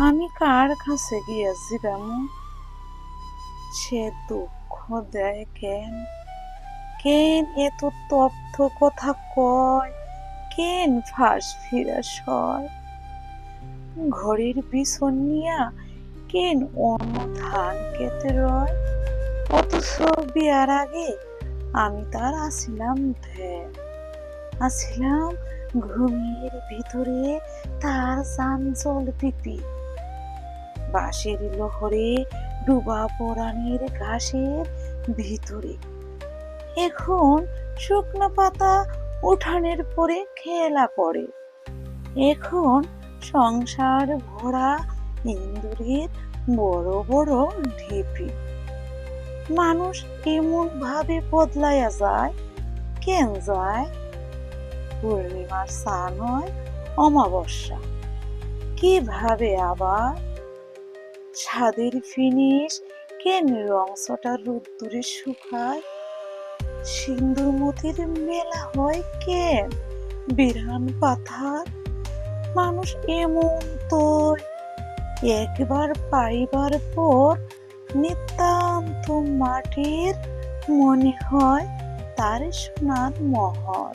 আমি কার কাছে গিয়েছিলাম? সে দুঃখ দেয় কেন? কেন এত তপ্ত কথা কয়? কেন ফাঁস ফিরা সয়? ঘড়ির পিছন নিয়া কেন অন্য ধান কেটে রয়? অথচ বিয়ার আগে আমি তার আসিলাম ধ্যান, আসিলাম ঘুমের ভিতরে তার চাঞ্চল পিপি, বাঁশের লহরে ডুবা পরাণের ঘাসের ভিতরে। এখন শুকনো পাতা উঠানের পরে খেলা করে, এখন সংসার ভরা ইন্দুরের বড় বড় ঢিপি। মানুষ এমন ভাবে বদলাইয়া যায়, কেন যায়? পূর্ণিমার স্নান হয় অমাবস্যা, কিভাবে আবার? ছাদের ফিনিশ কেন রংসটা রোদ্দুরে শুকায়? সিন্দুর মতির মেলা হয় কেন বিরান পাথার? মানুষ এমন তোর একবার পাইবার পর নিতান্ত মাটির মনে হয় তার সোনার মহর।